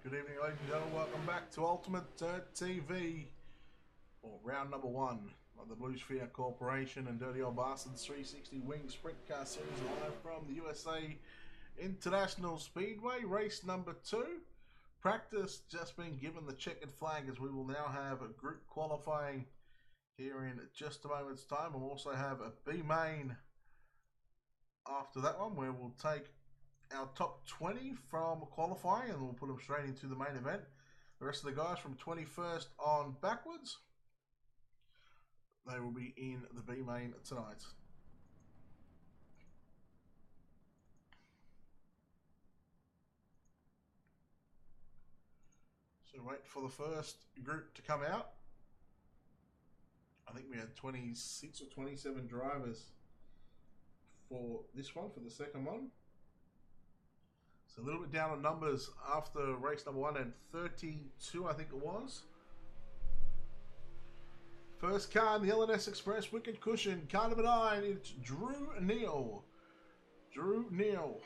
Good evening, ladies and gentlemen. Welcome back to Ultimate TV, or round number one of the Blue Sphere Corporation and Dirty Old Bastards 360 Wing Sprint Car Series live from the USA International Speedway. Race number 2. Practice just been given the checkered flag, as we will now have a group qualifying here in just a moment's time. We'll also have a B main after that one, where we'll take our top 20 from qualifying and we'll put them straight into the main event. The rest of the guys from 21st on backwards, they will be in the B main tonight. So wait for the first group to come out. I think we had 26 or 27 drivers for this one, for the second one. So a little bit down on numbers after race number 1, and 32 I think it was. First car in the LNS Express, Wicked Cushion, car number 9, it's Drew Neal. Drew Neal.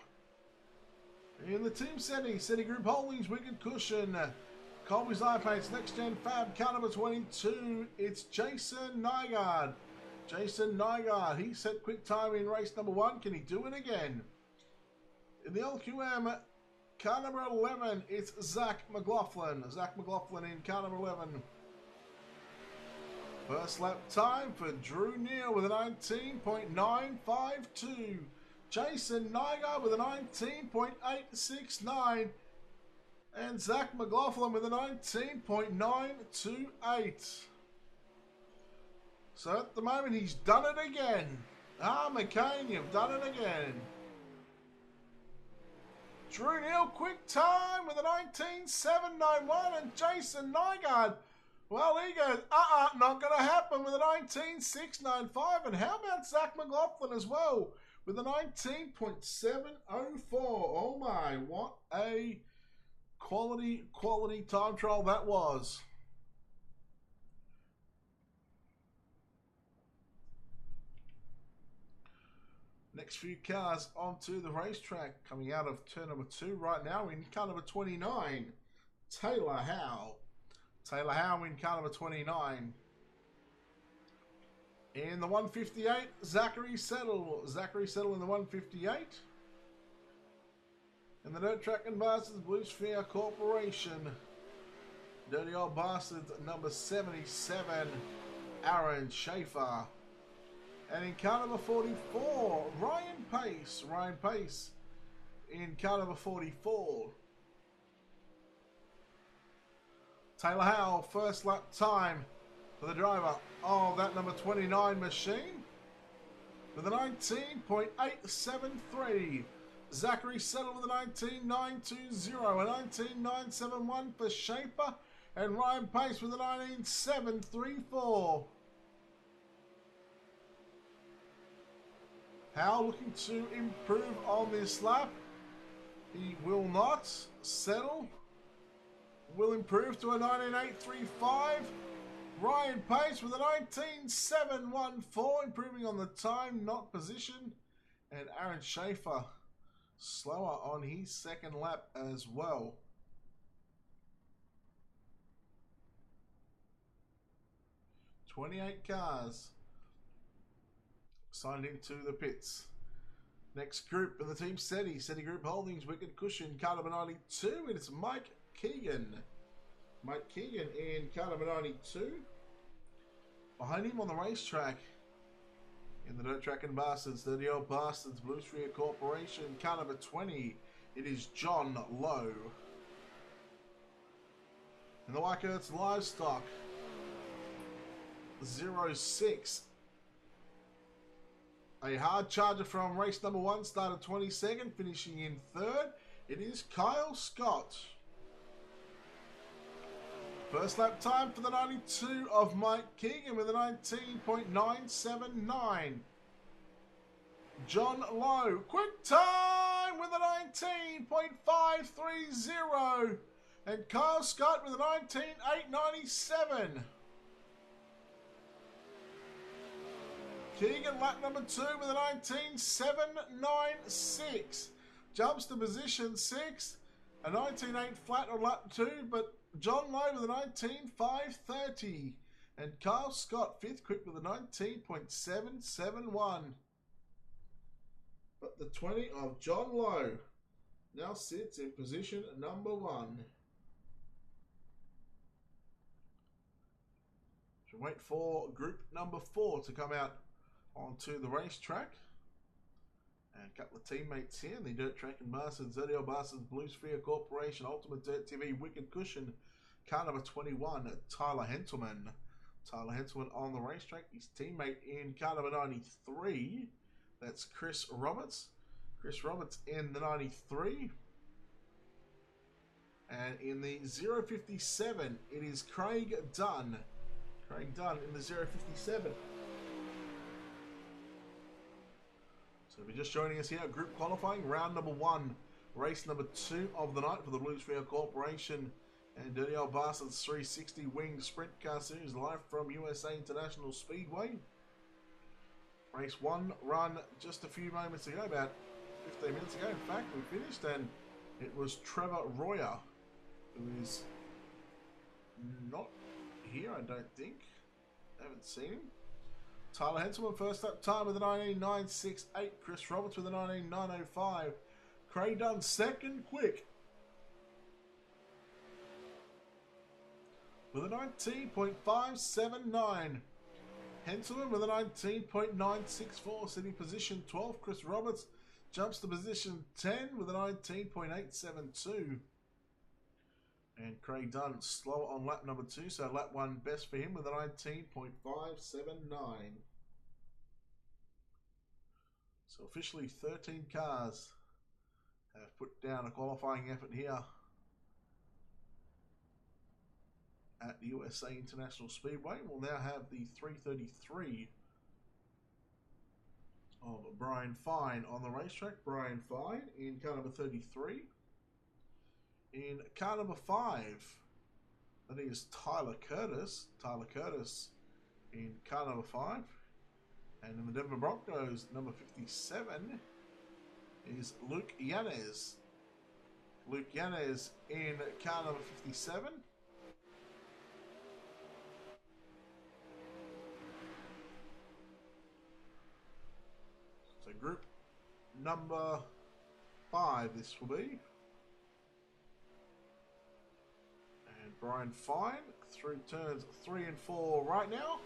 In the team setting, City Group Holdings, Wicked Cushion, Colby's Life Paints, Next Gen Fab, car number 22, it's Jason Nygaard. Jason Nygaard, he set quick time in race number 1. Can he do it again? In the LQM, car number 11, it's Zach McLaughlin. Zach McLaughlin in car number 11. First lap time for Drew Neal with a 19.952. Jason Nygaard with a 19.869. And Zach McLaughlin with a 19.928. So at the moment, he's done it again. McCain, you've done it again. Drew Neal, quick time with a 19.791, and Jason Nygaard, well, he goes, not going to happen with a 19.695. And how about Zach McLaughlin as well with a 19.704? Oh my, what a quality time trial that was. Next few cars onto the racetrack, coming out of turn number 2 right now in car number 29, Taylor Howe. Taylor Howe in car number 29. In the 158, Zachary Settle. Zachary Settle in the 158. In the Dirt Track and Bastards Blue Sphere Corporation, Dirty Old Bastards number 77, Aaron Schaefer. And in car number 44, Ryan Pace. Ryan Pace in car number 44. Taylor Howe, first lap time for the driver of that number 29 machine with a 19.873. Zachary Settle with a 19.920, a 19.971 for Schaefer, and Ryan Pace with a 19.734. Howe looking to improve on this lap. He will not. Settle will improve to a 19.835. Ryan Pace with a 19.714, improving on the time, not position. And Aaron Schaefer slower on his second lap as well. "28 cars signed into the pits. Next group in the team SETI Group Holdings, Wicked Cushion, car number 92, and it's Mike Keegan. Mike Keegan in car number 92. Behind him on the racetrack, in the Dirt Track and Bastards, Dirty Old Bastards Blue Sphere Corporation, car number 20, it is John Lowe. In the Weikert's Livestock, 06. A hard charger from race number 1, started 22nd, finishing in 3rd. It is Kyle Scott. First lap time for the 92 of Mike Keegan with a 19.979. John Lowe, quick time with a 19.530. And Kyle Scott with a 19.897. Keegan, lap number 2 with a 19.796. Jumps to position 6. A 19.8 flat on lap 2, but John Lowe with a 19.530. And Kyle Scott, 5th quick with a 19.771. But the 20 of John Lowe now sits in position number 1. Should wait for group number 4 to come out onto the racetrack. And a couple of teammates here in the Dirt Track and Bastards, ZDL Bastards, Blue Sphere Corporation, Ultimate Dirt TV, Wicked Cushion, car number 21, Tyler Henselman. Tyler Henselman on the racetrack. His teammate in car number 93, that's Chris Roberts. Chris Roberts in the 93. And in the 057, it is Craig Dunn. Craig Dunn in the 057. So if you're just joining us here, group qualifying, round number 1, race number 2 of the night for the Blue Sphere Corporation and Dirty Old Bastards 360 Winged Sprint Car Series, live from USA International Speedway. Race 1 run just a few moments ago, about 15 minutes ago. In fact, we finished, and it was Trevor Royer, who is not here, I don't think. I haven't seen him. Tyler Henselman first up time with a 19.968. Chris Roberts with a 19.905. Craig Dunn second quick with a 19.579. Henselman with a 19.964, sitting position 12. Chris Roberts jumps to position 10 with a 19.872. And Craig Dunn slower on lap number 2, so lap 1 best for him with a 19.579. So officially 13 cars have put down a qualifying effort here at the USA International Speedway. We'll now have the 333 of Brian Fine on the racetrack. Brian Fine in car number 33. In car number 5, that is Tyler Curtis. Tyler Curtis in car number 5. And in the Denver Broncos, number 57 is Luke Yanez. Luke Yanez in car number 57. So group number 5 this will be. And Brian Fine through turns 3 and 4 right now.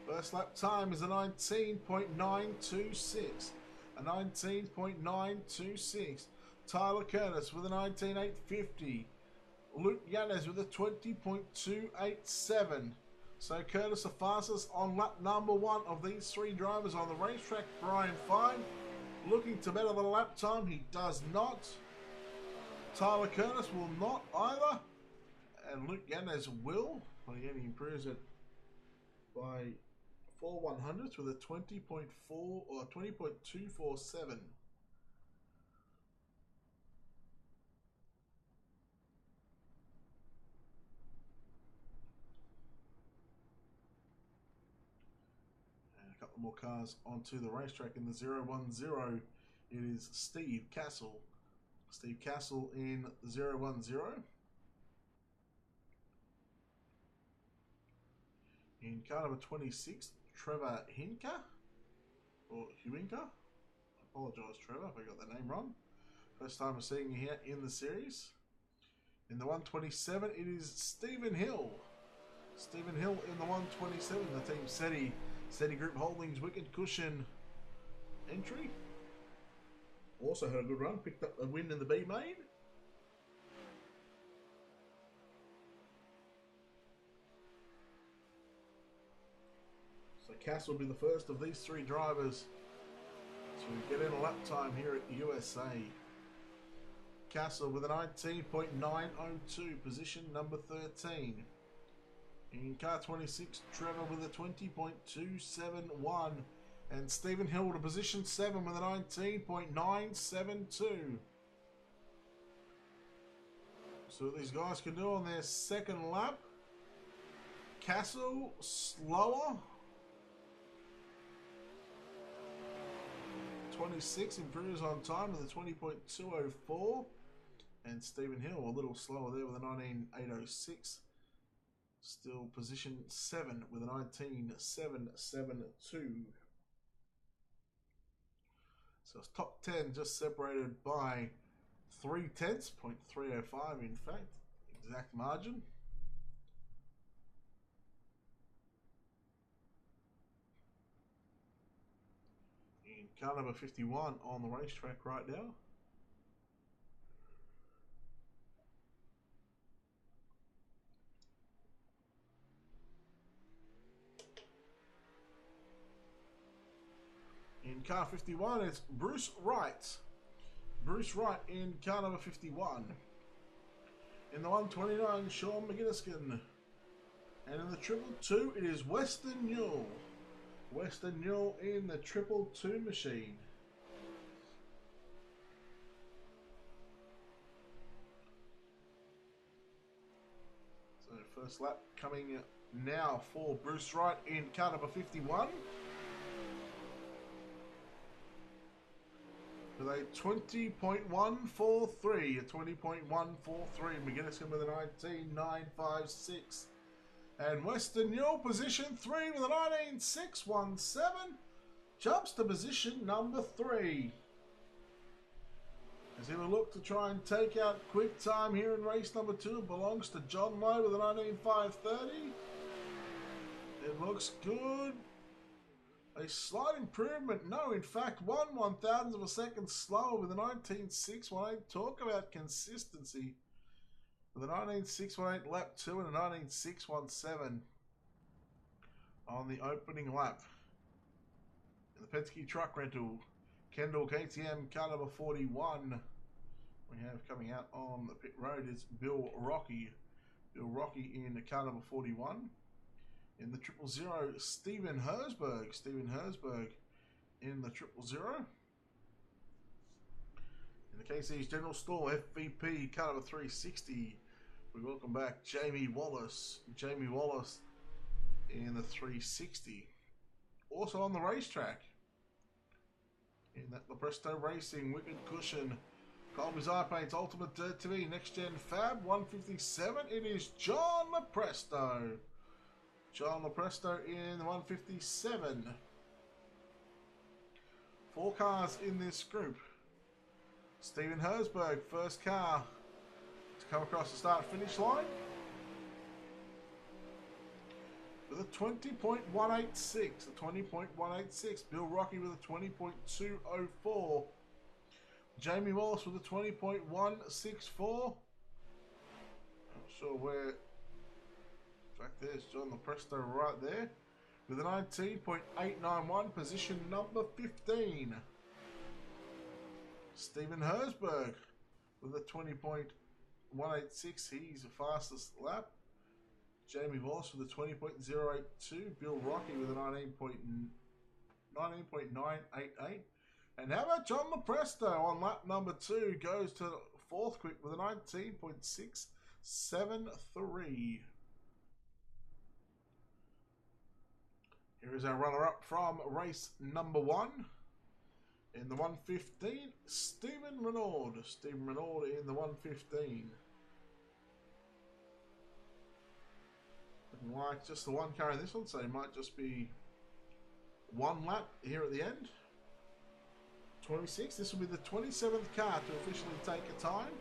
First lap time is a 19.926. A 19.926. Tyler Curtis with a 19.850. Luke Yanez with a 20.287. So Curtis the fastest on lap number 1 of these 3 drivers on the racetrack. Brian Fine looking to better the lap time. He does not. Tyler Curtis will not either. And Luke Yanez will. But again, he improves it by 4/100ths with a 20.4 or 20.247. And a couple more cars onto the racetrack in the 010. It is Steve Castle. Steve Castle in 010. In car number 26, Trevor Hinker, or Huinker. I apologise, Trevor, if I got that name wrong. First time we're seeing you here in the series. In the 127, it is Stephen Hill. Stephen Hill in the 127, the Team SETI Group Holdings Wicked Cushion entry. Also had a good run, picked up a win in the B main. So Castle will be the first of these 3 drivers to get in a lap time here at the USA. Castle with a 19.902, position number 13. In car 26, Trevor with a 20.271. And Stephen Hill to position 7 with a 19.972. So what these guys can do on their second lap. Castle slower. 26 improves on time with a 20.204. And Stephen Hill, a little slower there with a 19.806. Still position 7 with a 19.772. So it's top 10 just separated by 0.3, 0.305 in fact, exact margin. In car number 51 on the racetrack right now. In car 51, it's Bruce Wright. Bruce Wright in car number 51. In the 129, Sean McGinniskin. And in the 222, it is Western Newell. Western Newell in the 222 machine. So first lap coming now for Bruce Wright in car number 51. With a 20.143, a 20.143. McGinniskin with a 19.956. And Western Newell position 3 with a 19.617. Jumps to position number 3. As he will look to try and take out quick time here in race number 2. It belongs to John Lowe with a 19.530. It looks good. A slight improvement. No, in fact, 1/1000th of a second slower with a 19.618. Talk about consistency. With a 19.618 lap 2 and a 19.617 on the opening lap. In the Penske truck rental, Kendall KTM car number 41. We have coming out on the pit road is Bill Rocky. Bill Rocky in the car number 41. In the 000, Stephen Hersberg. Stephen Hersberg in the 000. In the KC's General Store, FVP, car number 360. We welcome back Jamie Wallace. Jamie Wallace in the 360. Also on the racetrack. In that Lepresto Racing, Wicked Cushion, Colby's Eye Paints, Ultimate Dirt TV, Next Gen Fab, 157. It is John Lepresto. John Lepresto in the 157. 4 cars in this group. Stephen Hersberg, first car to come across the start-finish line. With a 20.186. A 20.186. Bill Rocky with a 20.204. Jamie Wallace with a 20.164. Not sure where... In fact, there's John Lepresto right there with a 19.891, position number 15. Stephen Hersberg with a 20.186, he's the fastest lap. Jamie Wallace with a 20.082, Bill Rocky with a 19.988. And how about John Lepresto on lap number 2, goes to 4th quick with a 19.673. Here is our runner-up from race number 1. In the 115, Stephen Renaud. Stephen Renaud in the 115. Looking like just the 1 car in this one, so it might just be 1 lap here at the end. 26, this will be the 27th car to officially take a time.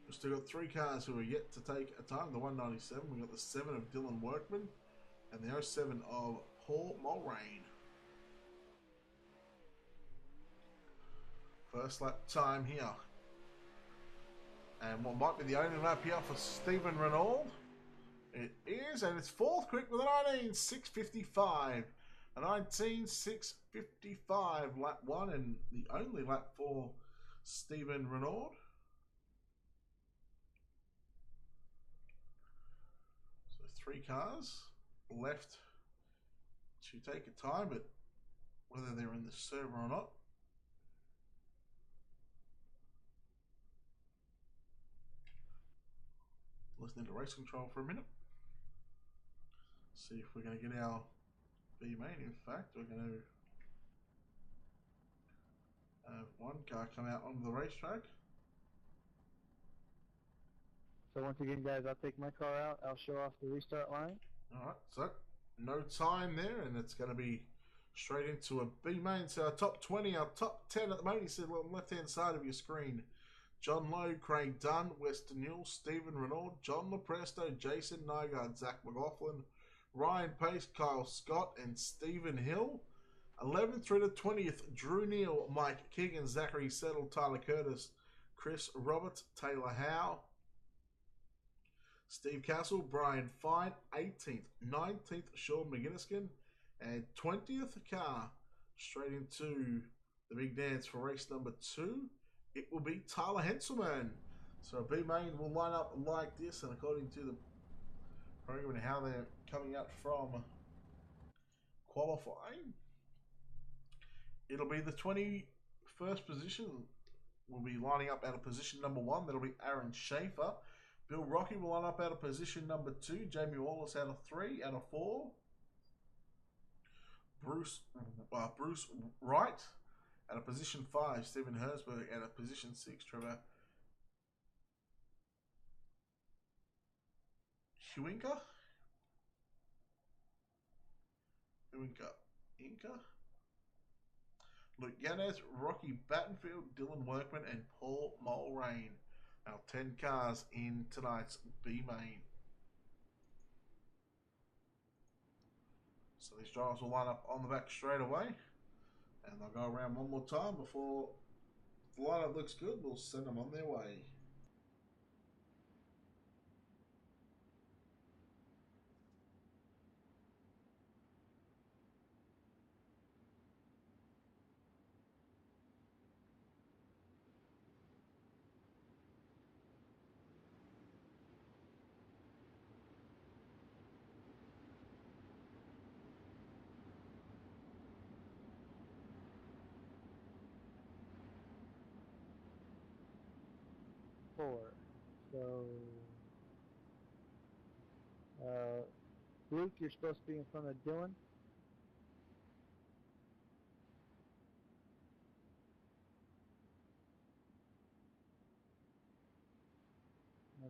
We've still got 3 cars who are yet to take a time. The 197, we've got the 7 of Dylan Workman. And the 07 of Paul Mulrain. First lap time here. And what might be the only lap here for Stephen Renaud. It is, and it's 4th quick with a 19.655. A 19.655 lap 1 and the only lap for Stephen Renaud. So 3 cars left to take a time, but whether they're in the server or not. Listening to race control for a minute. See if we're going to get our B main. In fact, we're going to One car come out onto the racetrack. So once again, guys, I'll take my car out. I'll show off the restart line. Alright, so no time there, and it's going to be straight into a B main. So our top 20, our top 10 at the moment, you see on the left-hand side of your screen. John Lowe, Craig Dunn, Weston Newell, Stephen Renaud, John Lopresto, Jason Nygaard, Zach McLaughlin, Ryan Pace, Kyle Scott, and Stephen Hill. 11th through to 20th, Drew Neal, Mike Keegan, Zachary Settle, Tyler Curtis, Chris Roberts, Taylor Howe, Steve Castle, Brian Fine. 18th, 19th, Sean McGinniskin, and 20th car straight into the big dance for race number 2. It will be Tyler Henselman. So B main will line up like this, and according to the program and how they're coming out from qualifying, it'll be the 21st position. Will be lining up out of position number 1. That'll be Aaron Schaefer. Bill Rocky will line up out of position number 2. Jamie Wallace out of 3. Out of 4. Bruce Wright out of position 5. Stephen Hersberg out of position 6. Trevor Huinka. Luke Yanez, Rocky Battenfield, Dylan Workman, and Paul Mulrain. Our 10 cars in tonight's B main. So these drivers will line up on the back straight away, and they'll go around one more time before the lineup looks good. We'll send them on their way. So, Luke, you're supposed to be in front of Dylan.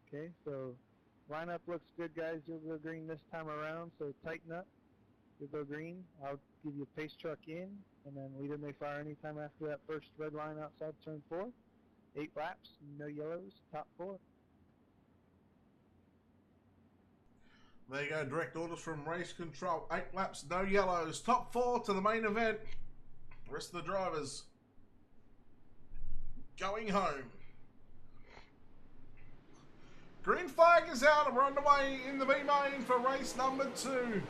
Okay, so lineup looks good, guys. You'll go green this time around, so tighten up. You'll go green. I'll give you a pace truck in, and then leader may fire anytime after that first red line outside turn 4. 8 laps, no yellows, top 4. There you go, direct orders from race control. 8 laps, no yellows. Top 4 to the main event. The rest of the drivers going home. Green flag is out and we're underway in the B main for race number 2.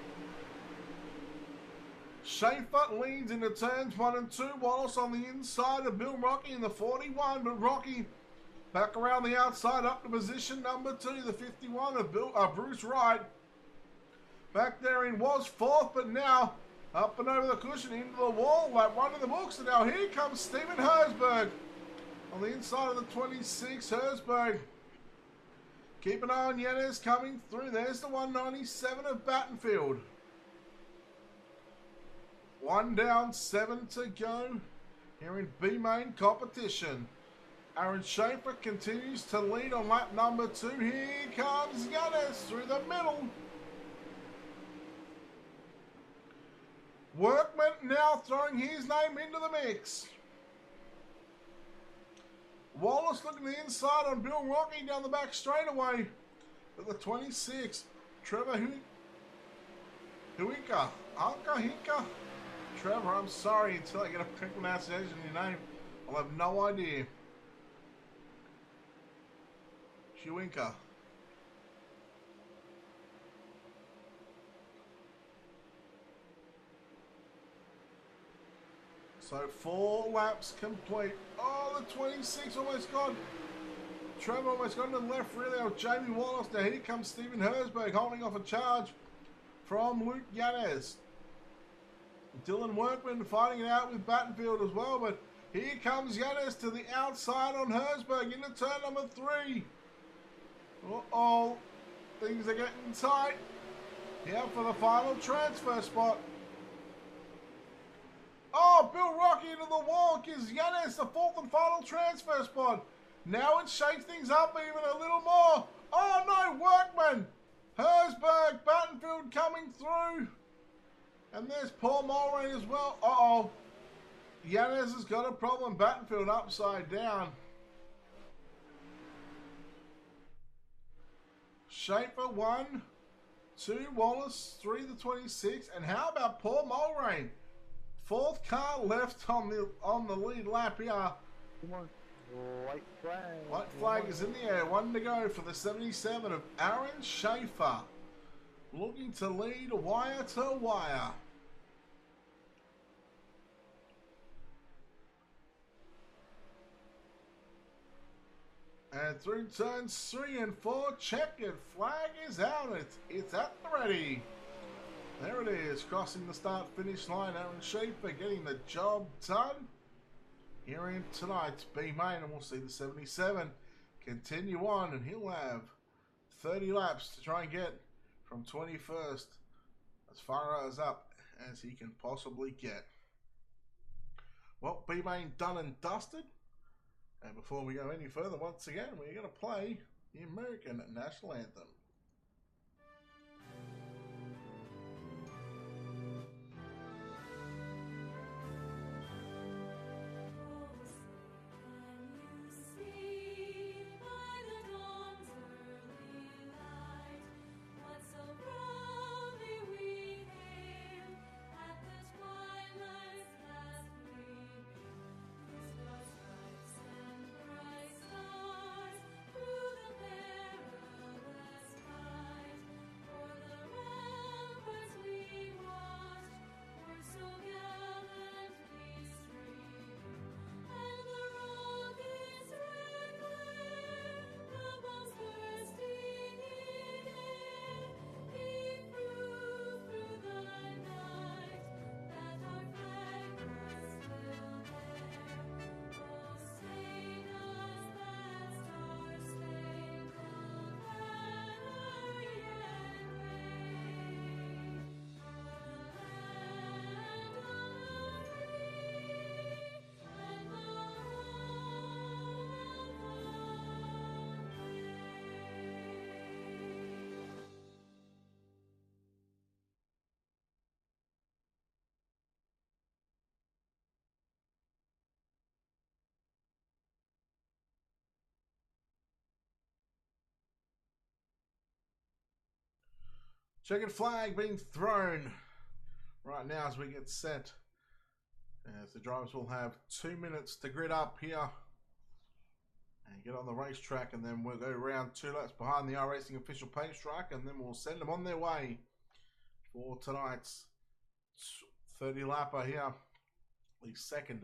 Schaefer leads into turns 1 and 2. Wallace on the inside of Bill Rocky in the 41, but Rocky back around the outside up to position number 2, the 51 of Bruce Wright. Back there in was 4th, but now up and over the cushion into the wall. That one in the books, and now here comes Stephen Hersberg on the inside of the 26. Hersberg. Keep an eye on Yanez coming through. There's the 197 of Battenfield. 1 down, 7 to go here in B main competition. Aaron Schaefer continues to lead on lap number 2. Here comes Yanez through the middle. Workman now throwing his name into the mix. Wallace looking the inside on Bill Rocky down the back straightaway. At the 26, Trevor Huinka. Trevor, I'm sorry until I get a correct pronunciation of your name. I'll have no idea. Huinka. So 4 laps complete. Oh, the 26 almost gone. Trevor almost gone to the left really of Jamie Wallace. Now here comes Stephen Hersberg holding off a charge from Luke Yanez. Dylan Workman fighting it out with Battenfield as well, but here comes Yanez to the outside on Hersberg into turn number 3. Uh-oh, things are getting tight. Here for the final transfer spot. Oh, Bill Rocky into the wall gives Yanis the fourth and final transfer spot. Now it shakes things up even a little more. Oh no, Workman! Herzberg, Battenfield coming through. And there's Paul Mulray as well. Uh-oh. Yanis has got a problem. Battenfield upside down. Schaefer 1, 2, Wallace, 3 the 26. And how about Paul Mulray? Fourth car left on the lead lap here. Come on. White flag. White flag is in the air. 1 to go for the 77 of Aaron Schaefer. Looking to lead wire to wire. And through turns 3 and 4, checkered flag is out. It's at the ready. There it is, crossing the start-finish line. Aaron Schaefer getting the job done. Here in tonight's B main, and we'll see the 77 continue on, and he'll have 30 laps to try and get from 21st as far as up as he can possibly get. Well, B main done and dusted. And before we go any further, once again, we're going to play the American National Anthem. Checkered flag being thrown right now as we get set. As the drivers will have 2 minutes to grid up here and get on the racetrack, and then we'll go around 2 laps behind the iRacing official pace track, and then we'll send them on their way for tonight's 30 lapper here, the second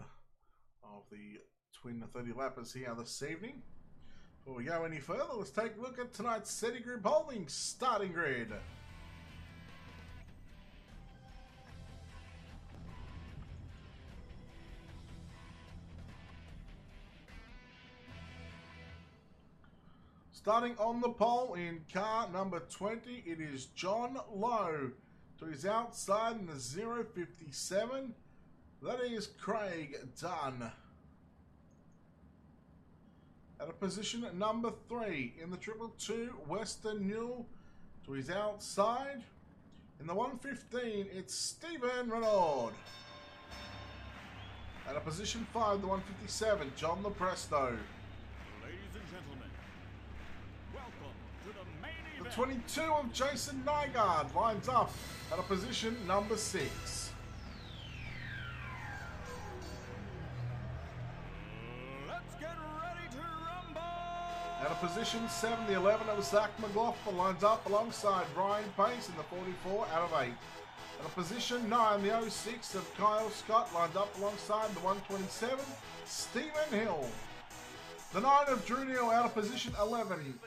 of the twin 30 lappers here this evening. Before we go any further, let's take a look at tonight's SETI Group Holdings starting grid. Starting on the pole in car number 20, it is John Lowe. To his outside in the 057, that is Craig Dunn. At a position at number 3 in the 222, Western Newell. To his outside in the 115, it's Stephen Renaud. At a position 5, the 157, John Lepresto. The 22 of Jason Nygaard lines up at a position number 6. Let's get ready to rumble! At a position 7, the 11 of Zach McLaughlin lines up alongside Brian Pace in the 44 out of 8. At a position 9, the 06 of Kyle Scott lines up alongside the 127, Stephen Hill. The 9 of Drew Neal out of position 11.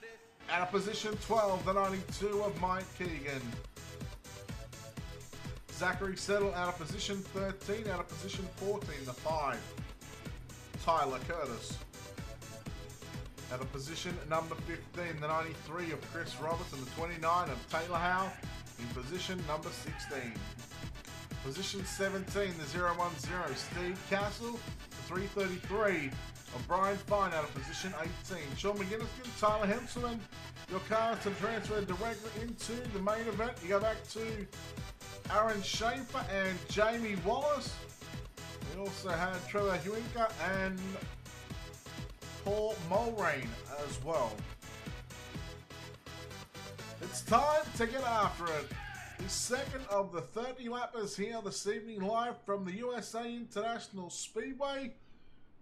At a position 12, the 92 of Mike Keegan. Zachary Settle out of position 13, out of position 14, the 5. Tyler Curtis. At a position number 15, the 93 of Chris Roberts and the 29 of Taylor Howe in position number 16. Position 17, the 010, Steve Castle. 333 of Brian Fine out of position 18. Sean McGinnis, Tyler Hemselman. Your cars to transfer directly into the main event. You go back to Aaron Schaefer and Jamie Wallace. We also had Trevor Huinka and Paul Mulrain as well. It's time to get after it. The second of the 30 lappers here this evening, live from the USA International Speedway.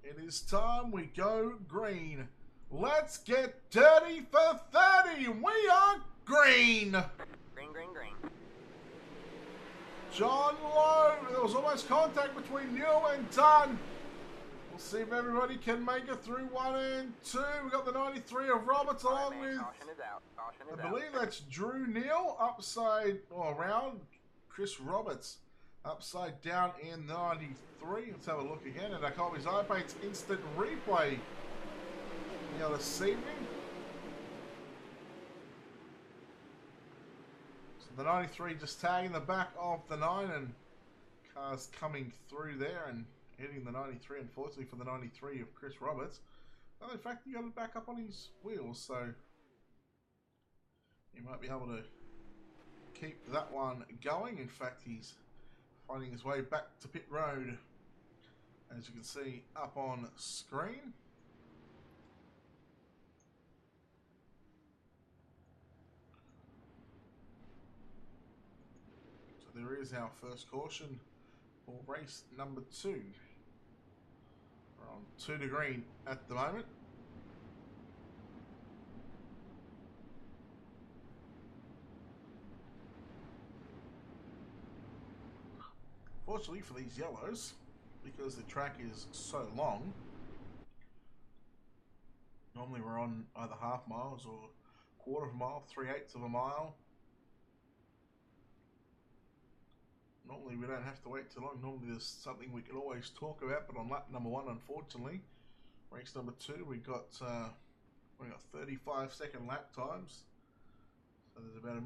It is time we go green. Let's get dirty for 30. We are green. Green, green, green. John Lowe. There was almost contact between you and Dunn. We'll see if everybody can make it through 1 and 2. We've got the 93 of Roberts along with, Caution is out. Caution is I believe that's Drew Neal upside or around Chris Roberts upside down in 93. Let's have a look again at Akobi's iPaint's instant replay this evening. So the 93 just tagging the back of the 9 and cars coming through there and hitting the 93, unfortunately for the 93 of Chris Roberts. Well, in fact, he got it back up on his wheels, so he might be able to keep that one going. In fact, he's finding his way back to pit road, as you can see up on screen. So there is our first caution for race number 2. We're on 2 to green at the moment. Fortunately for these yellows, because the track is so long, normally we're on either half miles or quarter of a mile, 3/8 of a mile. Normally we don't have to wait too long. Normally there's something we can always talk about, but on lap number 1, unfortunately, race number 2, we got 35-second lap times. So there's about a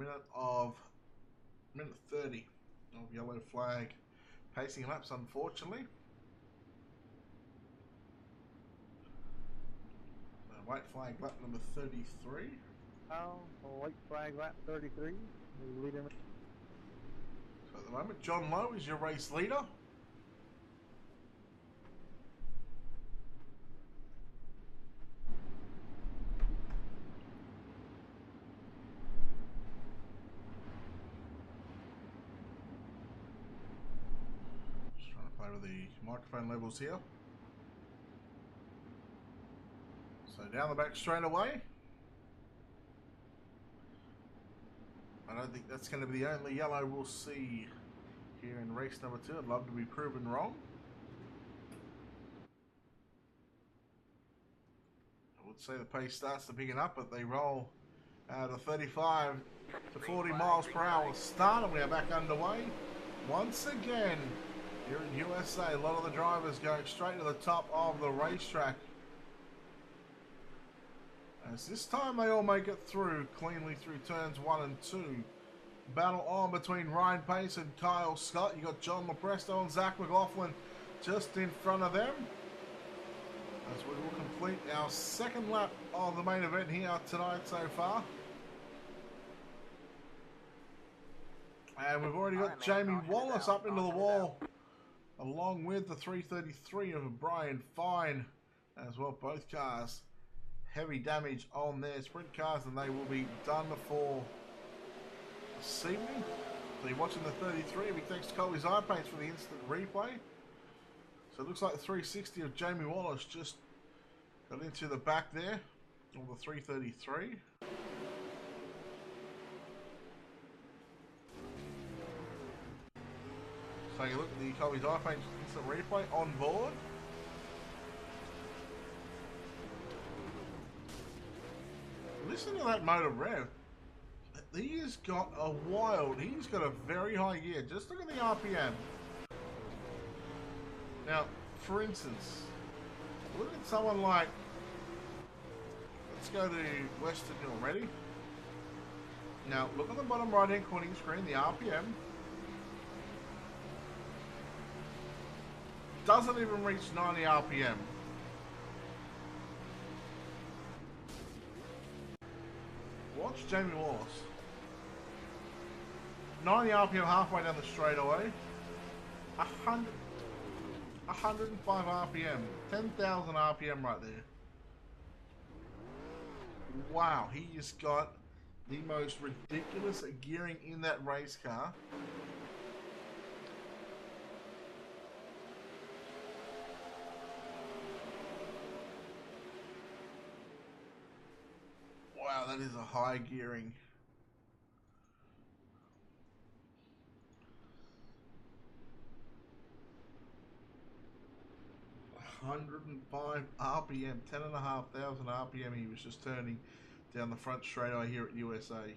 minute 30 of yellow flag pacing laps, unfortunately. White flag lap number 33. Now, white flag lap 33. The leader. So at the moment, John Lowe is your race leader. Just trying to play with the microphone levels here. So down the back straight away. I don't think that's going to be the only yellow we'll see here in race number 2. I'd love to be proven wrong. I would say the pace starts to pick up, but they roll at a 35 to 40 miles per hour start, and we are back underway. Once again, here in USA, a lot of the drivers going straight to the top of the racetrack. As this time they all make it through cleanly through turns 1 and 2. Battle on between Ryan Pace and Kyle Scott. You got John Lopresto and Zach McLaughlin just in front of them. As we will complete our second lap of the main event here tonight so far. And we've already got Jamie Wallace up into the wall, along with the 333 of Brian Fine as well. Both cars heavy damage on their sprint cars, and they will be done for this evening. So you're watching the 33. Big thanks to Colby's Eye Paints for the instant replay. So it looks like the 360 of Jamie Wallace just got into the back there of the 333. So you look at the Colby's Eye Paints instant replay on board. Listen to that motor rev. He's got a very high gear. Just look at the RPM. Now, for instance, look at someone like, let's go to Western Hill. Ready? Now, look at the bottom right hand corner screen, the RPM. doesn't even reach 90 RPM. Watch Jamie Wallace. 90 RPM halfway down the straightaway. 105 RPM. 10,000 RPM right there. Wow, he just got the most ridiculous gearing in that race car. Wow, that is a high gearing. $105 RPM, 10,500 RPM. He was just turning down the front straightaway here at USA.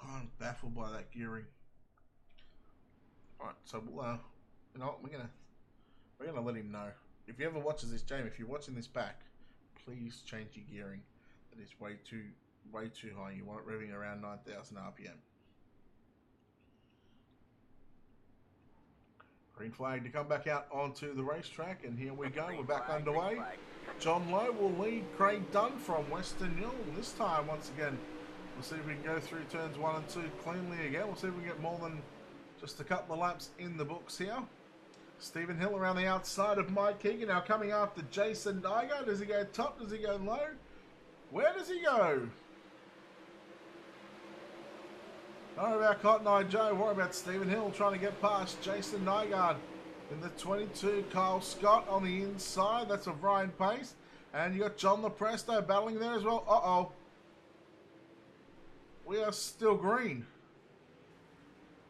I'm baffled by that gearing. Alright, so we'll, you know what, we're gonna let him know. If he ever watches this, Jamie, if you're watching this back, please change your gearing. That is way too high. You want it revving around 9,000 RPM. Green flag to come back out onto the racetrack, and here we go. We're back underway. John Lowe will lead Craig Dunn from Western Hill. This time, once again, we'll see if we can go through turns 1 and 2 cleanly again. We'll see if we can get more than just a couple of laps in the books here. Stephen Hill around the outside of Mike Keegan, now coming after Jason Nygaard. Does he go top? Does he go low? Where does he go? Don't worry about Cotton Eye Joe. Worry about Stephen Hill trying to get past Jason Nygaard. In the 22, Kyle Scott on the inside. That's a Brian Pace. And you got John LaPresto battling there as well. Uh-oh. We are still green.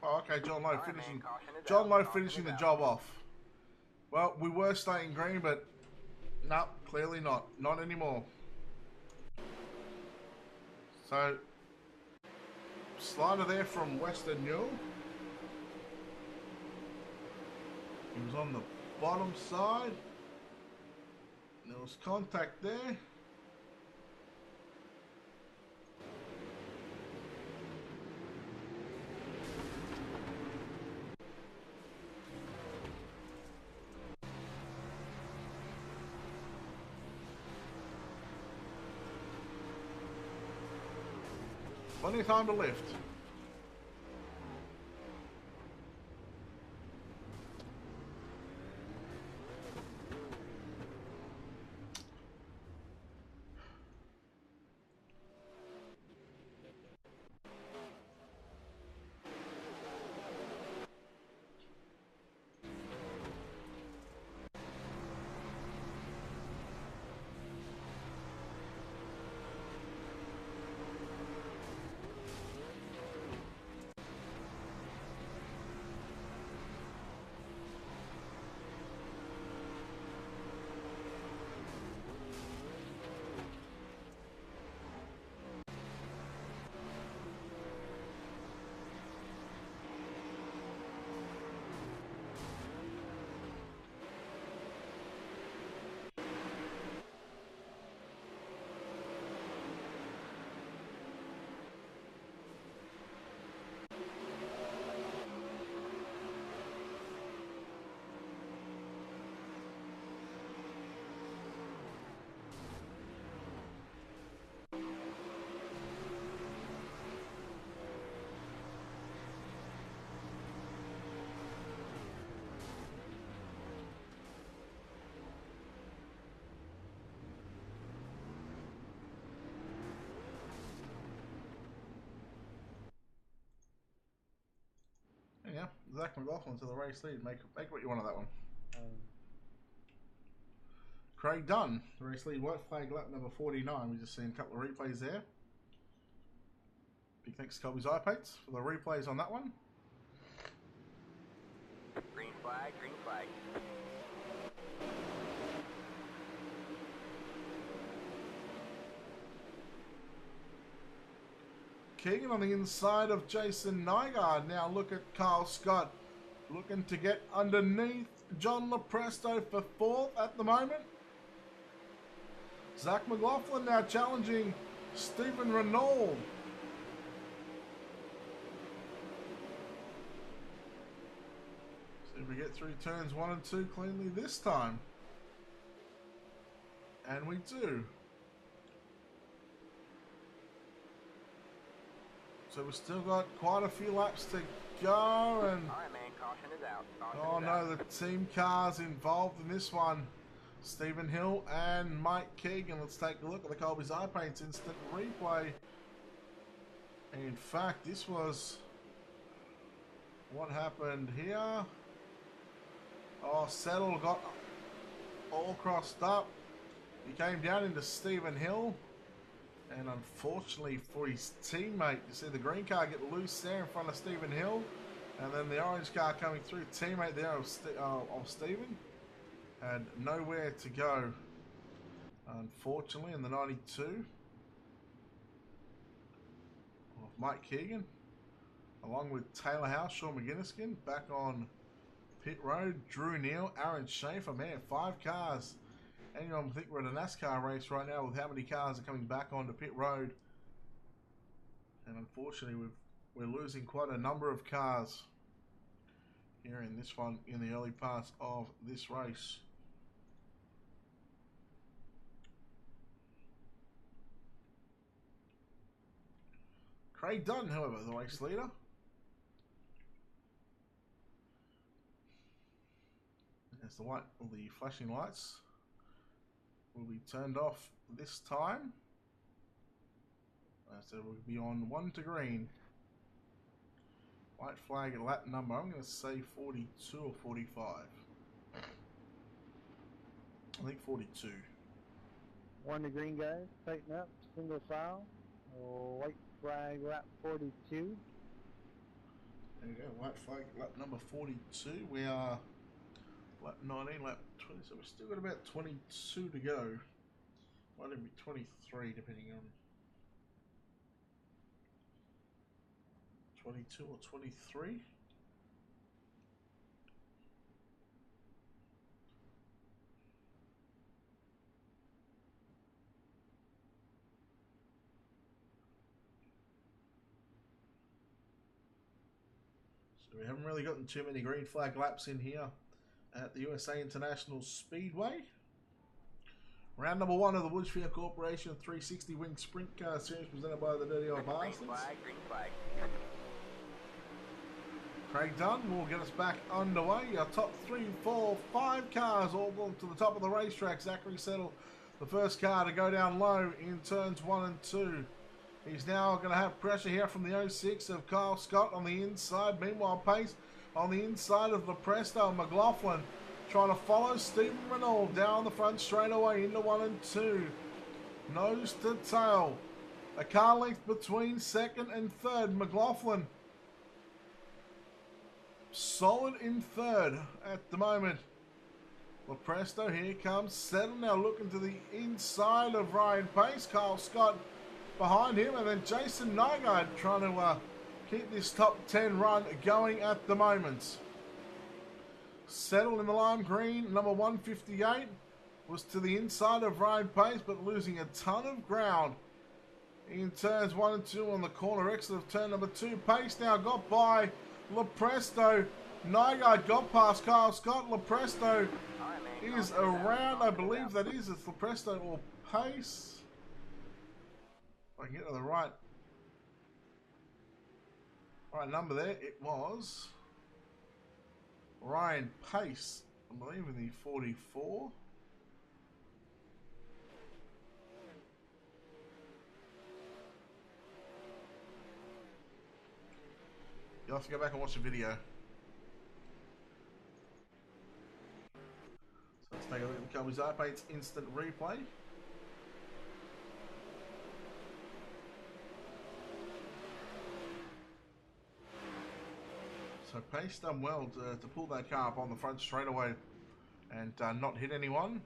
Oh, okay, John Lowe finishing. John Lowe finishing the job off. Well, we were staying green, but no, clearly not. Not anymore. So, slider there from Western Hill. He was on the bottom side. There was contact there. Plenty of time to lift. Yeah, Zach McLaughlin to the race lead. Make what you want of that one. Craig Dunn, the race lead, white flag lap number 49. We just seen a couple of replays there. Big thanks to Colby's iPads for the replays on that one. Green flag, green flag. Keegan on the inside of Jason Nygaard. Now look at Kyle Scott looking to get underneath John Lepresto for 4th at the moment. Zach McLaughlin now challenging Stephen Renault. See if we get through turns 1 and 2 cleanly this time. And we do. So we've still got quite a few laps to go, and All right, man. Caution is out. Caution oh is no, out. the team cars involved in this one. Stephen Hill and Mike Keegan. Let's take a look at the Colby's Eye Paints instant replay. In fact, this was what happened here. Oh, Settle got all crossed up. He came down into Stephen Hill. And unfortunately for his teammate, you see the green car get loose there in front of Stephen Hill. And then the orange car coming through, teammate there of Stephen, had nowhere to go, unfortunately, in the 92 of Mike Keegan, along with Taylor House, Sean McGinniskin, back on pit road, Drew Neal, Aaron Schaefer, man, 5 cars. And I think we're at a NASCAR race right now with how many cars are coming back onto pit road. And unfortunately, we're losing quite a number of cars here in this one in the early parts of this race. Craig Dunn, however, the race leader. As the flashing lights will be turned off this time. So we'll be on 1 to green. White flag at lap number, I'm going to say 42 or 45. I think 42. 1 to green, guys. Tighten up. Single file. White flag lap 42. There you go. White flag lap number 42. We are lap 19, lap 20. So we've still got about 22 to go. Might even be 23 depending on 22 or 23. So we haven't really gotten too many green flag laps in here at the USA International Speedway. Round number 1 of the Bushfield Corporation 360 Wing Sprint Car Series presented by the Dirty Old Bastards. Green flag. Craig Dunn will get us back underway. Our top 3, 4, 5 cars all going to the top of the racetrack. Zachary Settle, the first car to go down low in turns 1 and 2. He's now going to have pressure here from the 06 of Kyle Scott on the inside. Meanwhile, pace on the inside of Lepresto and McLaughlin trying to follow Stephen Renault down the front straightaway into 1 and 2. Nose to tail. A car length between 2nd and 3rd. McLaughlin solid in 3rd at the moment. Lepresto, here comes Settle now looking to the inside of Ryan Pace. Kyle Scott behind him, and then Jason Nygaard trying to keep this top 10 run going at the moment. Settle in the lime green, number 158, was to the inside of Ryan Pace, but losing a ton of ground in turns 1 and 2 on the corner exit of turn number 2. Pace now got by Lepresto. Nygaard got past Kyle Scott. Lepresto is around, I believe that is. It's Lepresto or Pace. If I can get to the right number there, it was Ryan Pace, I believe, in the 44. You'll have to go back and watch the video. So let's take a look at the Colby's Eye Paints instant replay. So Pace done well to pull that car up on the front straight away and not hit anyone.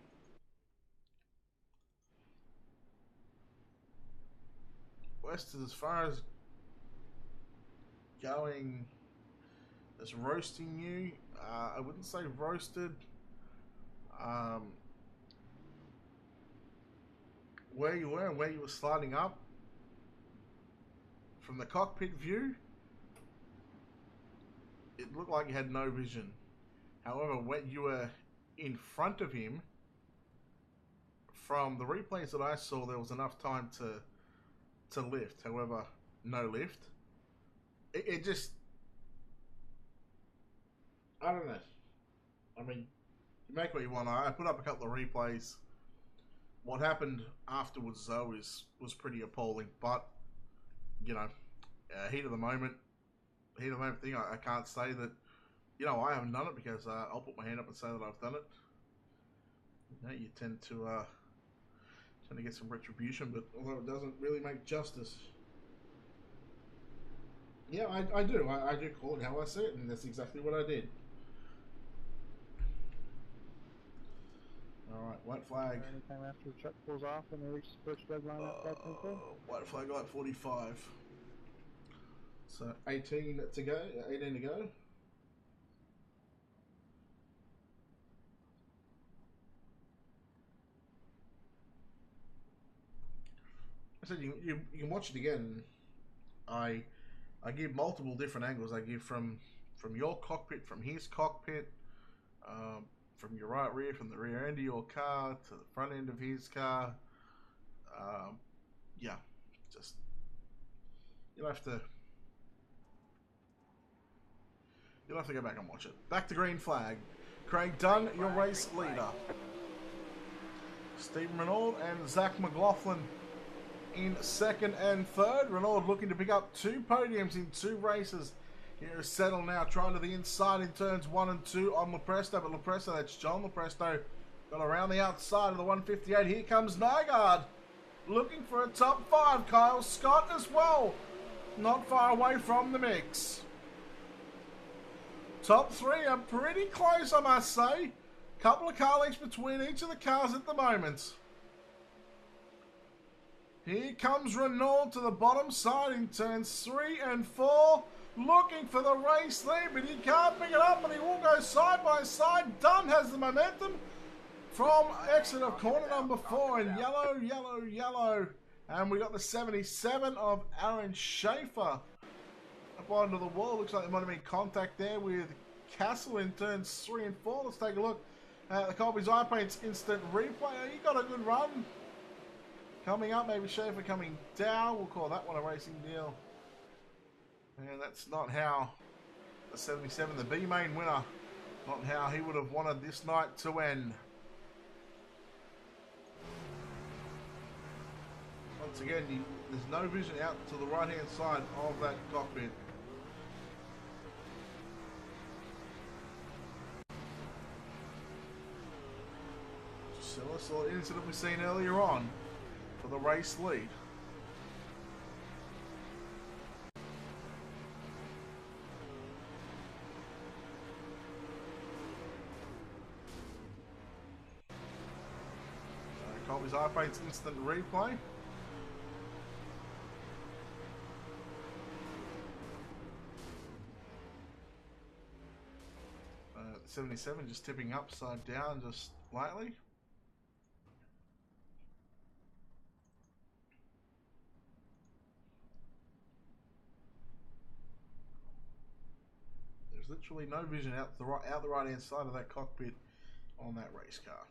West is as far as going that's roasting you. I wouldn't say roasted. Where you were and where you were sliding up from the cockpit view, it looked like you had no vision. However, when you were in front of him, from the replays that I saw, there was enough time to lift. However, no lift. It just, I don't know. I mean, you make what you want. I put up a couple of replays. What happened afterwards, though, was pretty appalling. But, you know, heat of the moment thing, I can't say that, you know, I haven't done it, because I'll put my hand up and say that I've done it. You know, you tend to get some retribution, but although it doesn't really make justice. Yeah, I do. I do call it how I see it, and that's exactly what I did. Alright, white flag. Anytime after the truck pulls off and they reach the first red line at 5.4? White flag, light 45. So 18 to go. 18 to go. I said you can watch it again. I give multiple different angles. I give from your cockpit, from his cockpit, from your right rear, from the rear end of your car to the front end of his car. Yeah, just you'll have to go back and watch it. Back to green flag. Craig Dunn, your race leader. Stephen Renaud and Zach McLaughlin in second and third. Renaud looking to pick up 2 podiums in 2 races. Here is Settle now trying to the inside in turns 1 and 2 on Lepresto, but Lepresto, that's John Lepresto, got around the outside of the 158. Here comes Nygaard looking for a top 5. Kyle Scott as well, not far away from the mix. Top 3 are pretty close, I must say. Couple of car lengths between each of the cars at the moment. Here comes Renault to the bottom side in turns 3 and 4. Looking for the race lead, but he can't pick it up, and he will go side by side. Dunn has the momentum from exit of corner number 4, and yellow. And we got the 77 of Aaron Schaefer up onto the wall. Looks like there might have been contact there with Castle in turns 3 and 4. Let's take a look at the Colby's Eye Paints instant replay. He got a good run. Coming up, maybe Schaefer coming down. We'll call that one a racing deal. And that's not how the 77, the B main winner, not how he would have wanted this night to end. Once again, there's no vision out to the right hand side of that cockpit. Similar sort of incident we've seen earlier on for the race lead. Colby's Eye Paints instant replay. 77 just tipping upside down just slightly. There's literally no vision out the right hand side of that cockpit on that race car.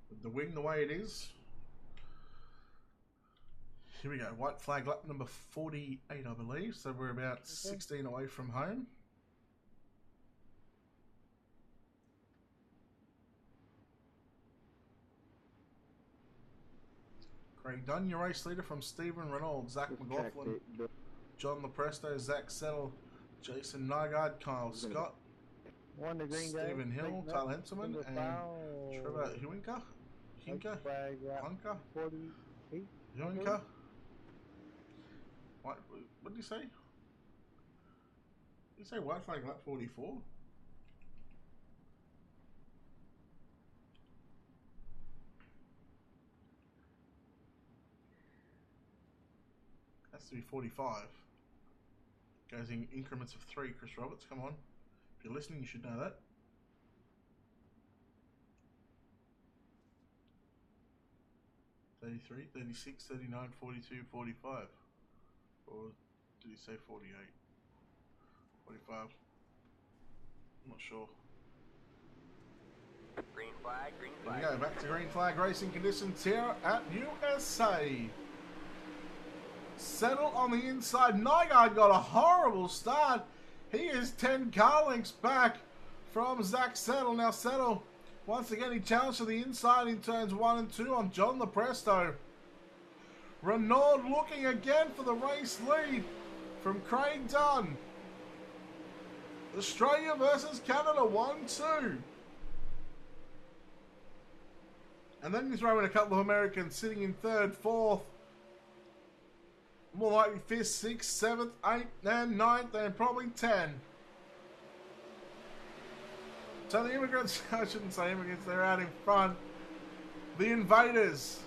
With the wing the way it is. Here we go, white flag lap number 48, I believe. So we're about 16 away from home. Craig Dunn, your race leader, from Stephen Renaud, Zach McLaughlin, John Lepresto, Zach Settle, Jason Nygaard, Kyle Scott, Stephen Hill, Tyler Henselman, and Trevor Huinka. What did you say? Did you say white flag lap 44? Has to be 45. Goes in increments of 3, Chris Roberts, come on. If you're listening, you should know that. $33, $36, $39, $42, $45. Or did he say $48? $45. I'm not sure. Green flag, green There flag. we go, back to green flag racing conditions here at USA. Settle on the inside. Nygaard got a horrible start. He is 10 car lengths back from Zach Settle. Now Settle, once again, he challenged to the inside in turns 1 and 2 on John Lepresto. Renaud looking again for the race lead from Craig Dunn. Australia versus Canada, 1-2. And then you throw in a couple of Americans sitting in 3rd, 4th. More likely 5th, 6th, 7th, 8th, and 9th, and probably 10. So the immigrants, I shouldn't say immigrants, they're out in front. The invaders.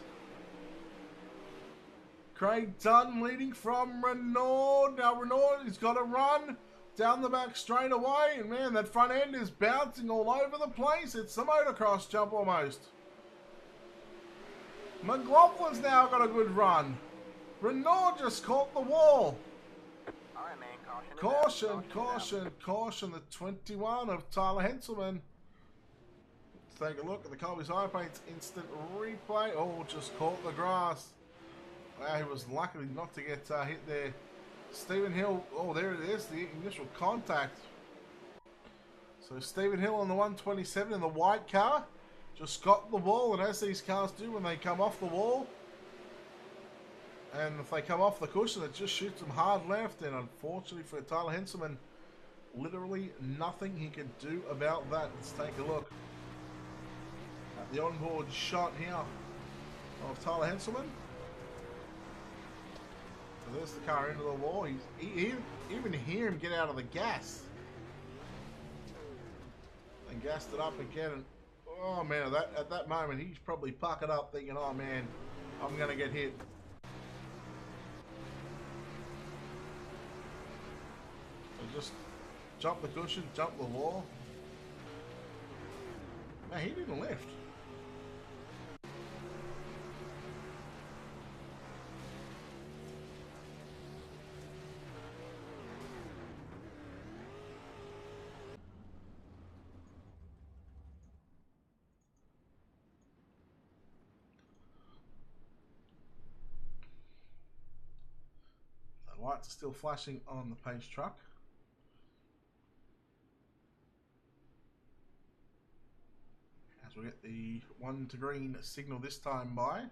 Craig Dunn leading from Renaud. Now Renaud has got to run down the back straight away. And man, that front end is bouncing all over the place. It's a motocross jump almost. McLaughlin's now got a good run. Renaud just caught the wall. Alright, man, caution. Caution, caution, caution. The 21 of Tyler Henselman. Let's take a look at the Colby's Eye Paints instant replay. Oh, just caught the grass. Wow, he was lucky not to get hit there. Stephen Hill, oh, there it is, the initial contact. So Stephen Hill on the 127 in the white car. Just got the wall, and as these cars do when they come off the wall, and if they come off the cushion, it just shoots them hard left. And unfortunately for Tyler Henselman, literally nothing he can do about that. Let's take a look at the onboard shot here of Tyler Henselman. So there's the car into the wall. You even hear him get out of the gas. And gassed it up again. And oh man, at that moment, he's probably puckered up thinking, oh man, I'm going to get hit. So just jump the cushion, jump the wall. Man, he didn't lift. Lights are still flashing on the pace truck. As we get the 1 to green signal this time by.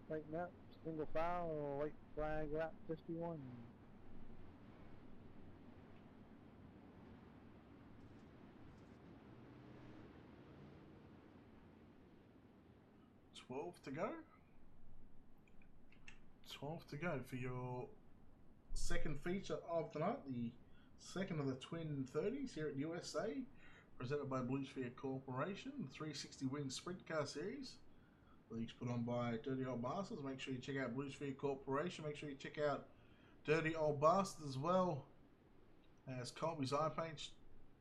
Lighten up, single file, white flag, lap 51. To go. 12 to go for your second feature of the night, the second of the Twin 30s here at USA, presented by Bluesphere Corporation, the 360 Wing Sprint Car Series. Leagues put on by Dirty Old Bastards. Make sure you check out Bluesphere Corporation. Make sure you check out Dirty Old Bastards as well as Colby's Eye Paints.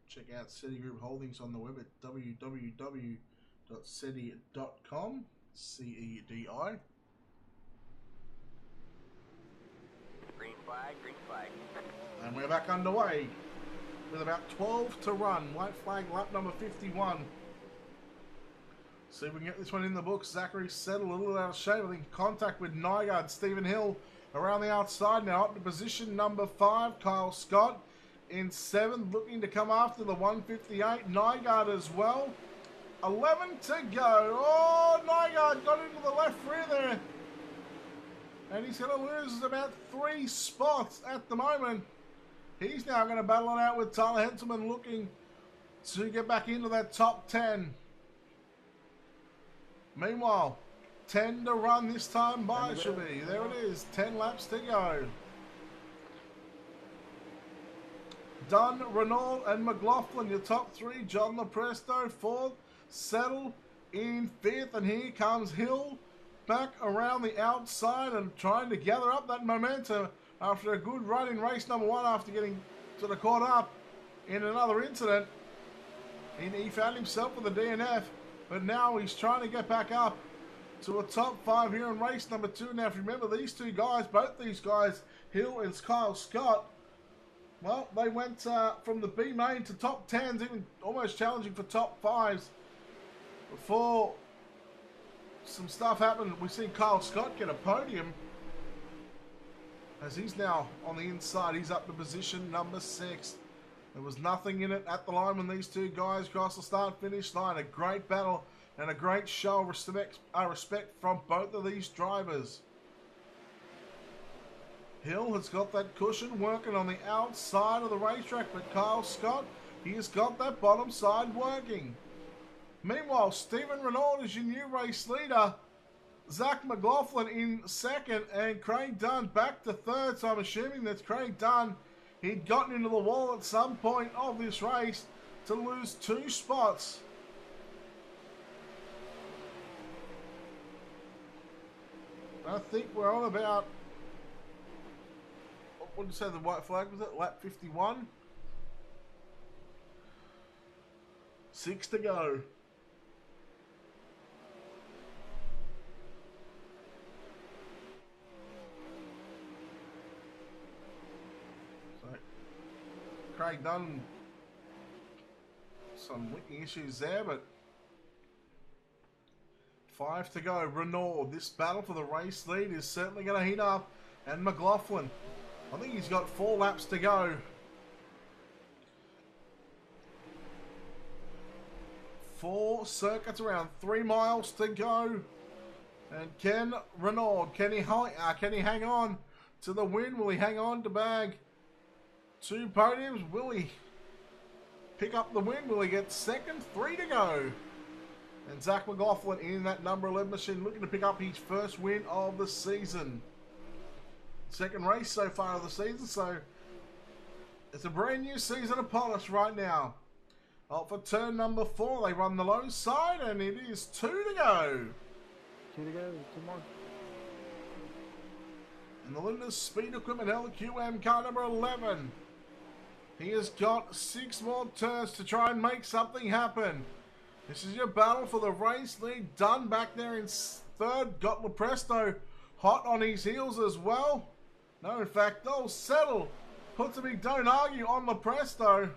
Check out SETI Group Holdings on the web at www.seti.com. C-E-D-I. Green flag, green flag. And we're back underway with about 12 to run. White flag lap number 51. See if we can get this one in the books. Zachary Settle a little out of shape. I think contact with Nygaard. Stephen Hill around the outside now up to position number 5. Kyle Scott in 7th, looking to come after the 158. Nygaard as well. 11 to go. Oh, Nygaard got into the left rear there. And he's going to lose about 3 spots at the moment. He's now going to battle it out with Tyler Henselman, looking to get back into that top 10. Meanwhile, 10 to run this time by should be. There it is, 10 laps to go. Dunn, Renault, and McLaughlin, your top three. John Lopresto, fourth. Settle in fifth, and here comes Hill back around the outside and trying to gather up that momentum after a good run in race number one after getting sort of caught up in another incident. He found himself with a DNF, but now he's trying to get back up to a top five here in race number two. Now, if you remember, these two guys, both these guys, Hill and Kyle Scott, well, they went from the B main to top 10s, even almost challenging for top fives before some stuff happened. We've seen Kyle Scott get a podium as he's now on the inside. He's up to position number 6. There was nothing in it at the line when these two guys crossed the start-finish line. A great battle and a great show of respect from both of these drivers. Hill has got that cushion working on the outside of the racetrack, but Kyle Scott, he has got that bottom side working. Meanwhile, Stephen Renault is your new race leader. Zach McLaughlin in second, and Craig Dunn back to third. So I'm assuming that Craig Dunn, he'd gotten into the wall at some point of this race to lose 2 spots. I think we're on about, what did you say the white flag was it? Lap 51? 6 to go. So, Craig Dunn, some wicking issues there, but 5 to go. Renault, this battle for the race lead is certainly going to heat up. And McLaughlin, I think he's got 4 laps to go. 4 circuits, around 3 miles to go. And can Renault, can he hang on to the win? Will he hang on to bag 2 podiums? Will he pick up the win? Will he get second? 3 to go. And Zach McLaughlin in that number 11 machine looking to pick up his first win of the season. Second race so far of the season, so it's a brand new season upon us right now. Out for turn number 4, they run the low side, and it is 2 to go. 2 to go, 2 more. And the Linders Speed Equipment LQM car number 11. He has got 6 more turns to try and make something happen. This is your battle for the race lead. Dunn back there in third. Got Lopresto hot on his heels as well. No, in fact, they'll settle. Puts a big don't argue on Lopresto.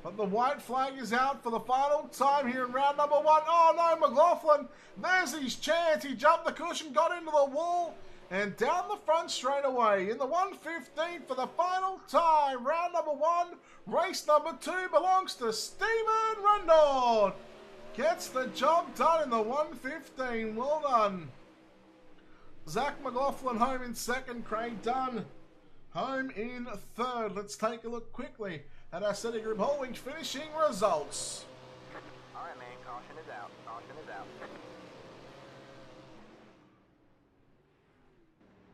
But the white flag is out for the final time here in round number 1. Oh no, McLaughlin. There's his chance. He jumped the cushion, got into the wall, and down the front straight away in the 1:15 for the final time. Round number 1, race number 2 belongs to Stephen Renault. Gets the job done in the 1:15. Well done. Zach McLaughlin home in second. Craig Dunn home in third. Let's take a look quickly at our City Group Holdings finishing results. All right, man. Caution is out. Caution is out.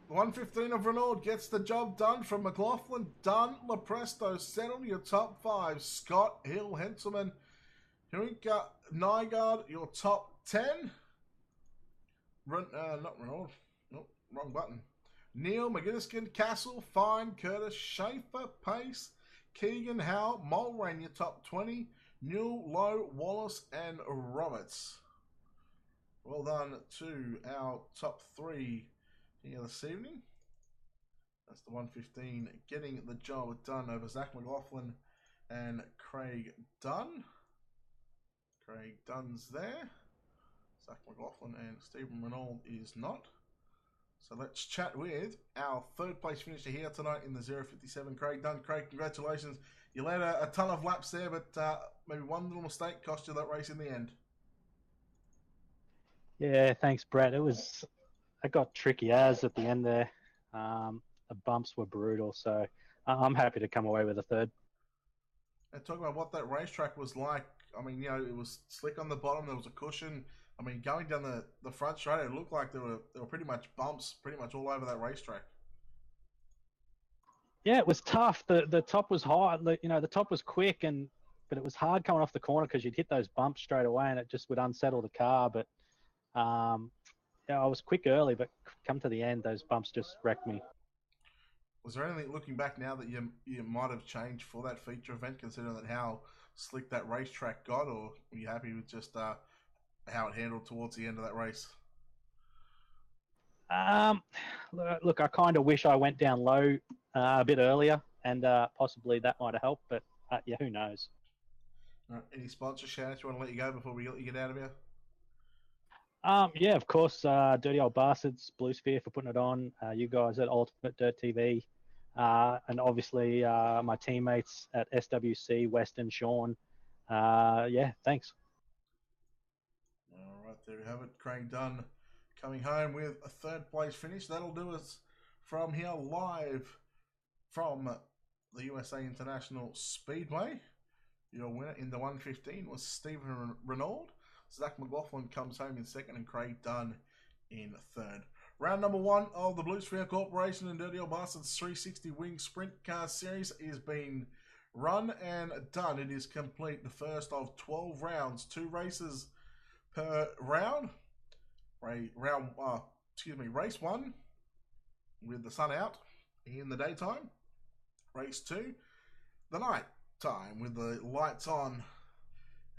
The 1:15 of Renault gets the job done from McLaughlin. Dunn, Lopresto, settled your top 5. Scott, Hill, Henselman, Huinka, Nygaard, your top 10. Not Renault. Nope, wrong button. Neil, McGinniskin, Castle, Fine, Curtis, Schaefer, Pace, Keegan, Howe, Mulrain, your top 20. Newell, Lowe, Wallace, and Roberts. Well done to our top 3 here this evening. That's the 1:15 getting the job done over Zach McLaughlin and Craig Dunn. Craig Dunn's there. Zach McLaughlin and Stephen Renault is not. So let's chat with our 3rd place finisher here tonight in the 0:57, Craig Dunn. Craig, congratulations. You led a ton of laps there, but maybe one little mistake cost you that race in the end. Yeah, thanks, Brett. It got tricky as at the end there. The bumps were brutal, so I'm happy to come away with a 3rd. And talk about what that racetrack was like. I mean, you know, it was slick on the bottom. There was a cushion. I mean, going down the front straight, it looked like there were pretty much bumps pretty much all over that racetrack. Yeah, it was tough. The top was high. The top was quick, but it was hard coming off the corner because you'd hit those bumps straight away, and it just would unsettle the car. But yeah, I was quick early, but come to the end, those bumps just wrecked me. Was there anything looking back now that you might have changed for that feature event, considering that how slick that racetrack got, or were you happy with just how it handled towards the end of that race? Um, look, I kind of wish I went down low a bit earlier, and possibly that might have helped. But yeah, who knows? Any sponsor shout-outs you want to let you go before we let you get out of here? Yeah, of course. Dirty Old Bastards, Blue Sphere for putting it on. You guys at Ultimate Dirt TV, and obviously my teammates at SWC, Weston, Sean. Yeah, thanks. All right, there we have it. Craig Dunn coming home with a third place finish. That'll do us from here live from the USA International Speedway. Your winner in the 115 was Stephen Renaud. Zach McLaughlin comes home in second and Craig Dunn in third. Round number one of the Blue Sphere Corporation and Dirty Old Bastards 360 Wing Sprint Car Series is being run and done. It is complete. The first of 12 rounds, 2 races per round. Race one with the sun out in the daytime. Race 2, the night time with the lights on.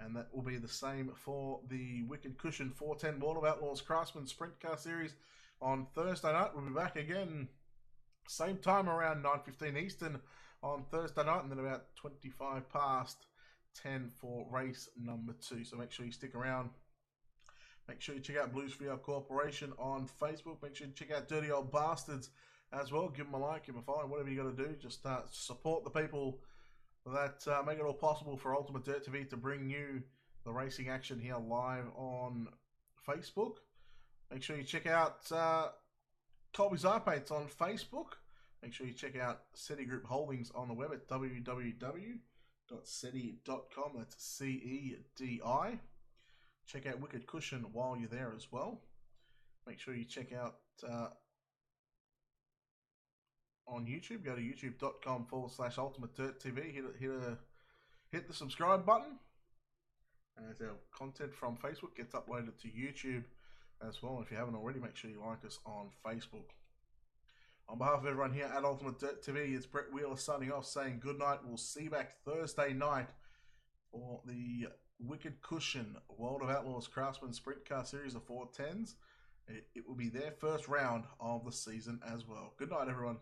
And that will be the same for the Wicked Cushion 410 World of Outlaws Craftsman Sprint Car Series on Thursday night. We'll be back again, same time around 9:15 Eastern on Thursday night, and then about 25 past 10 for race number 2. So make sure you stick around. Make sure you check out Blue Sphere Corporation on Facebook. Make sure you check out Dirty Old Bastards as well. Give them a like, give them a follow, whatever you got to do. Just support the people that make it all possible for Ultimate Dirt TV to bring you the racing action here live on Facebook. Make sure you check out Colby's Eye Paints on Facebook. Make sure you check out SETI Group Holdings on the web at www.seti.com. That's CEDI. Check out Wicked Cushion while you're there as well. Make sure you check out on YouTube. Go to youtube.com/Ultimate Dirt TV. Hit the subscribe button. As our content from Facebook gets uploaded to YouTube as well. If you haven't already, make sure you like us on Facebook. On behalf of everyone here at Ultimate Dirt TV, it's Brett Wheeler signing off, saying good night. We'll see you back Thursday night for the Wicked Cushion World of Outlaws Craftsman Sprint Car Series of 410s. It will be their first round of the season as well. Good night, everyone.